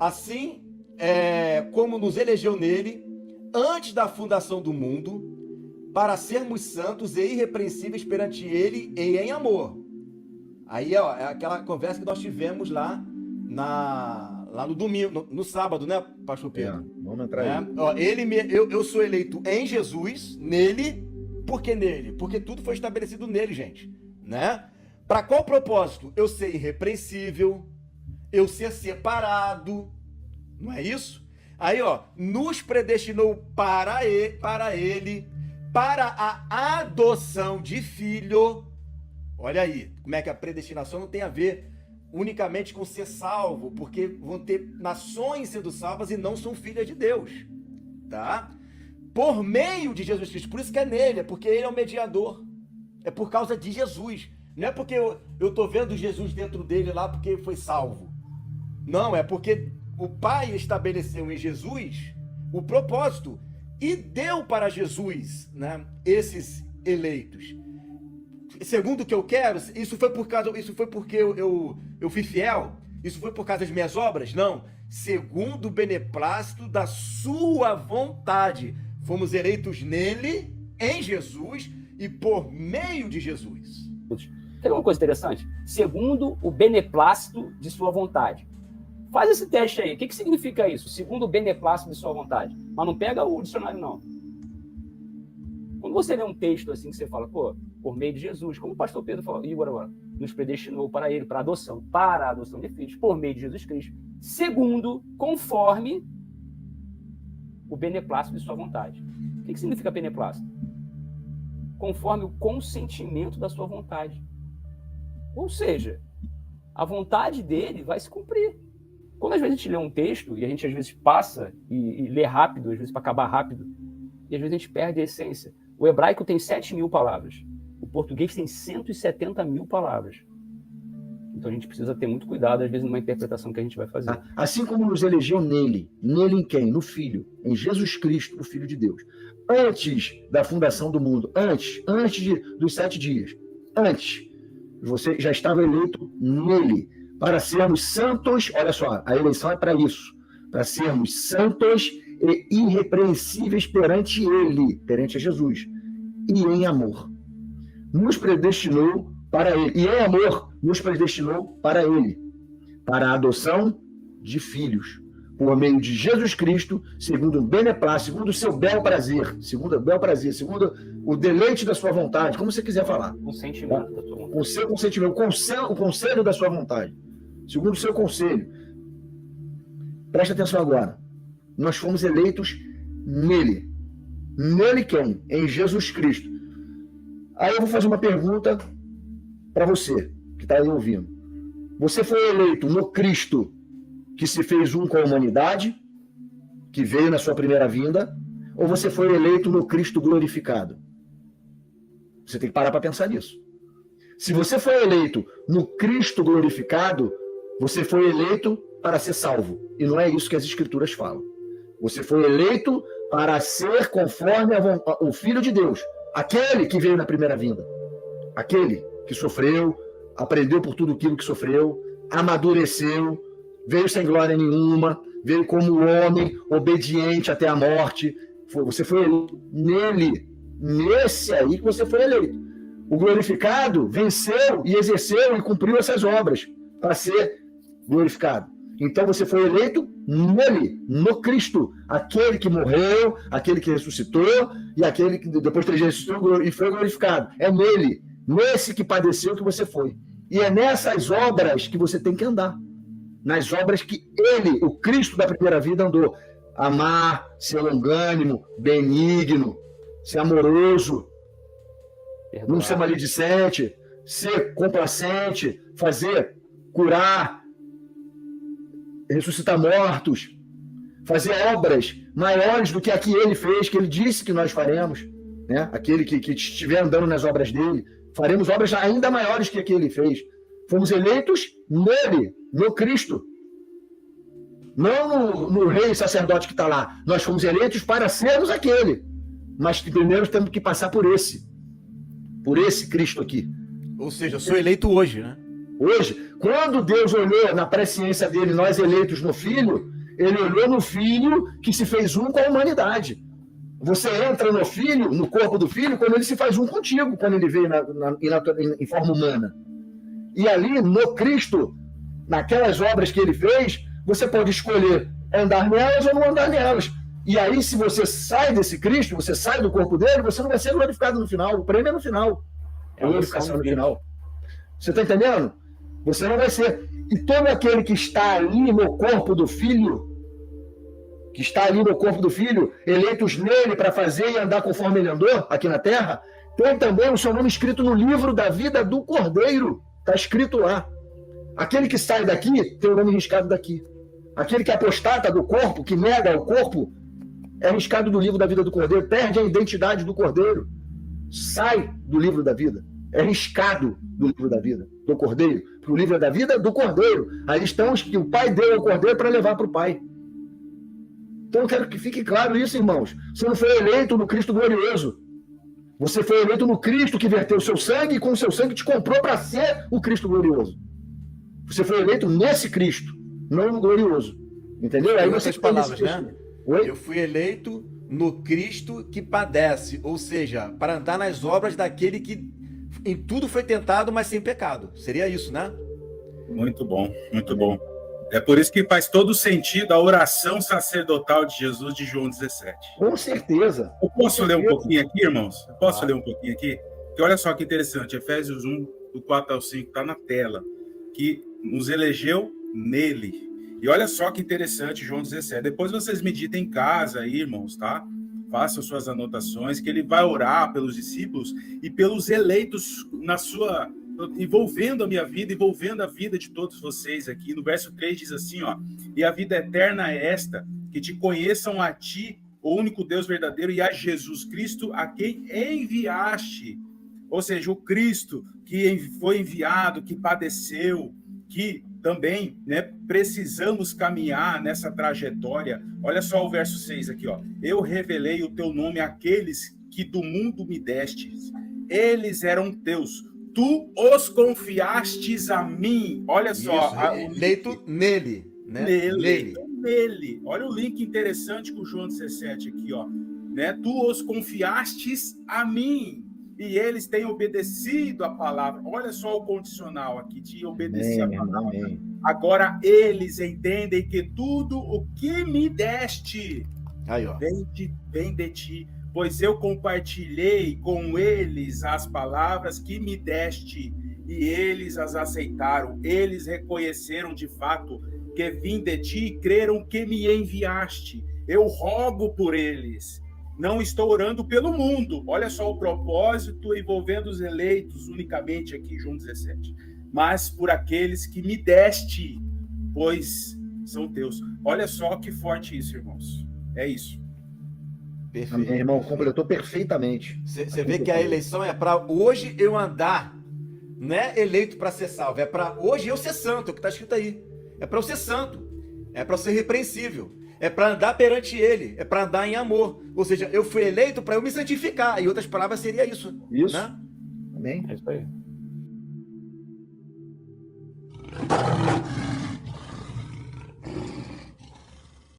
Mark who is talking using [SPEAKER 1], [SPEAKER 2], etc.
[SPEAKER 1] assim como nos elegeu nele, antes da fundação do mundo, para sermos santos e irrepreensíveis perante ele e em amor. Aí, ó, é aquela conversa que nós tivemos lá no domingo, no sábado, né, pastor Pedro?
[SPEAKER 2] Vamos entrar aí.
[SPEAKER 1] Ó, eu sou eleito em Jesus, nele. Por que nele? Porque tudo foi estabelecido nele, gente, né? Para qual propósito? Eu ser irrepreensível, eu ser separado, não é isso? Aí, ó, nos predestinou para ele, para a adoção de filho. Olha aí, como é que a predestinação não tem a ver unicamente com ser salvo, porque vão ter nações sendo salvas e não são filhas de Deus, tá? Por meio de Jesus Cristo, por isso que é nele, é porque ele é o mediador, é por causa de Jesus, não é porque eu tô vendo Jesus dentro dele lá porque foi salvo, não, é porque o Pai estabeleceu em Jesus o propósito e deu para Jesus, né, esses eleitos. Segundo o que eu quero, isso foi porque eu fui fiel? Isso foi por causa das minhas obras? Não. Segundo o beneplácito da sua vontade. Fomos eleitos nele, em Jesus e por meio de Jesus.
[SPEAKER 3] Tem uma coisa interessante? Segundo o beneplácito de sua vontade. Faz esse teste aí. O que significa isso? Segundo o beneplácito de sua vontade. Mas não pega o dicionário, não. Quando você lê um texto assim que você fala, pô, por meio de Jesus, como o pastor Pedro falou, Igor agora, nos predestinou para ele, para a adoção de filhos, por meio de Jesus Cristo, segundo, conforme o beneplácito de sua vontade. O que significa beneplácito? Conforme o consentimento da sua vontade. Ou seja, a vontade dele vai se cumprir. Quando às vezes a gente lê um texto, e a gente às vezes passa e lê rápido, às vezes para acabar rápido, e às vezes a gente perde a essência. O hebraico tem 7.000 palavras. O português tem 170.000 palavras. Então a gente precisa ter muito cuidado, às vezes, numa interpretação que a gente vai fazer.
[SPEAKER 2] Assim como nos elegeu nele. Nele em quem? No Filho. Em Jesus Cristo, o Filho de Deus. Antes da fundação do mundo. Antes dos 7 dias. Antes. Você já estava eleito nele. Para sermos santos. Olha só, a eleição é para isso. Para sermos santos e irrepreensíveis perante ele, perante Jesus, e em amor. Nos predestinou para ele, e em amor nos predestinou para ele, para a adoção de filhos, por meio de Jesus Cristo, segundo o beneplácito, segundo o seu bel prazer, segundo o deleite da sua vontade, como você quiser falar.
[SPEAKER 3] Consentimento da sua vontade.
[SPEAKER 2] O seu consentimento, o conselho da sua vontade, segundo o seu conselho. Presta atenção agora. Nós fomos eleitos nele. Nele quem? Em Jesus Cristo. Aí eu vou fazer uma pergunta para você, que está aí ouvindo. Você foi eleito no Cristo que se fez um com a humanidade, que veio na sua primeira vinda, ou você foi eleito no Cristo glorificado? Você tem que parar para pensar nisso. Se você foi eleito no Cristo glorificado, você foi eleito para ser salvo. E não é isso que as Escrituras falam. Você foi eleito para ser conforme o Filho de Deus, aquele que veio na primeira vinda, aquele que sofreu, aprendeu por tudo aquilo que sofreu, amadureceu, veio sem glória nenhuma, veio como homem, obediente até a morte. Você foi eleito nele, nesse aí que você foi eleito. O glorificado venceu e exerceu e cumpriu essas obras para ser glorificado. Então você foi eleito nele, no Cristo, aquele que morreu, aquele que ressuscitou e aquele que depois de ressuscitou e foi glorificado. É nele, nesse que padeceu que você foi. E é nessas obras que você tem que andar. Nas obras que ele, o Cristo da primeira vida, andou. Amar, ser longânimo, benigno, ser amoroso, não ser maledicente, ser complacente, curar, ressuscitar mortos, fazer obras maiores do que a que ele fez, que ele disse que nós faremos, né? Aquele que estiver andando nas obras dele, faremos obras ainda maiores que a que ele fez. Fomos eleitos nele, no Cristo. Não no rei sacerdote que está lá. Nós fomos eleitos para sermos aquele. Mas primeiro temos que passar por esse Cristo aqui.
[SPEAKER 1] Ou seja, eu sou eleito hoje, né?
[SPEAKER 2] Hoje, quando Deus olhou na presciência dele, nós eleitos no Filho, Ele olhou no Filho que se fez um com a humanidade. Você entra no Filho, no corpo do Filho, quando ele se faz um contigo, quando ele veio em forma humana. E ali, no Cristo, naquelas obras que ele fez, você pode escolher andar nelas ou não andar nelas. E aí, se você sai desse Cristo, você sai do corpo dele, você não vai ser glorificado no final. O prêmio é no final. É a glorificação no final. Você está entendendo? Você não vai ser. E todo aquele que está ali no corpo do Filho, eleitos nele para fazer e andar conforme ele andou aqui na terra, tem também o seu nome escrito no livro da vida do Cordeiro. Está escrito lá. Aquele que sai daqui tem o nome riscado daqui. Aquele que apostata do corpo, que nega o corpo, é riscado do livro da vida do Cordeiro, perde a identidade do Cordeiro, sai do livro da vida, é riscado do livro da vida do Cordeiro, para o livro da vida do Cordeiro. Aí estão os que o Pai deu ao Cordeiro para levar para o Pai. Então eu quero que fique claro isso, irmãos. Você não foi eleito no Cristo glorioso. Você foi eleito no Cristo que verteu o seu sangue e com o seu sangue te comprou para ser o Cristo glorioso. Você foi eleito nesse Cristo, não no glorioso. Entendeu? Aí você
[SPEAKER 1] palavras, né? Oi? Eu fui eleito no Cristo que padece, ou seja, para andar nas obras daquele que em tudo foi tentado, mas sem pecado. Seria isso, né?
[SPEAKER 4] Muito bom, muito bom. É por isso que faz todo sentido a oração sacerdotal de Jesus de João 17.
[SPEAKER 2] Com certeza.
[SPEAKER 4] Eu posso ler um pouquinho aqui, irmãos? Eu posso ler um pouquinho aqui? Porque olha só que interessante, Efésios 1, do 4 ao 5, está na tela, que nos elegeu nele. E olha só que interessante, João 17. Depois vocês meditem em casa aí, irmãos, tá? Façam suas anotações, que ele vai orar pelos discípulos e pelos eleitos na sua... envolvendo a minha vida, envolvendo a vida de todos vocês aqui. No verso 3 diz assim, ó: e a vida eterna é esta, que te conheçam a ti, o único Deus verdadeiro, e a Jesus Cristo, a quem enviaste. Ou seja, o Cristo que foi enviado, que padeceu, que também, né, precisamos caminhar nessa trajetória. Olha só o verso 6 aqui, ó: eu revelei o teu nome àqueles que do mundo me destes. Eles eram teus. Tu os confiastes a mim. Olha só.
[SPEAKER 1] Eleito nele, né?
[SPEAKER 4] Nele. Olha o link interessante com o João 17 aqui, ó. Né? Tu os confiastes a mim. E eles têm obedecido a palavra. Olha só o condicional aqui, de obedecer a palavra. Amém. Agora eles entendem que tudo o que me deste
[SPEAKER 1] aí, ó,
[SPEAKER 4] vem de ti. Pois eu compartilhei com eles as palavras que me deste, e eles as aceitaram. Eles reconheceram de fato que vim de ti e creram que me enviaste. Eu rogo por eles. Não estou orando pelo mundo. Olha só o propósito envolvendo os eleitos unicamente aqui, João 17. Mas por aqueles que me deste, pois são teus. Olha só que forte isso, irmãos. É isso.
[SPEAKER 2] Perfeito. Meu irmão, completou perfeitamente.
[SPEAKER 1] Você vê que a eleição é para hoje eu andar, não é eleito para ser salvo, é para hoje eu ser santo, é o que está escrito aí. É para eu ser santo, é para eu ser repreensível, é para andar perante ele, é para andar em amor. Ou seja, eu fui eleito para eu me santificar. Em outras palavras, seria isso.
[SPEAKER 2] Isso.
[SPEAKER 1] Né?
[SPEAKER 2] Amém.
[SPEAKER 3] É isso aí.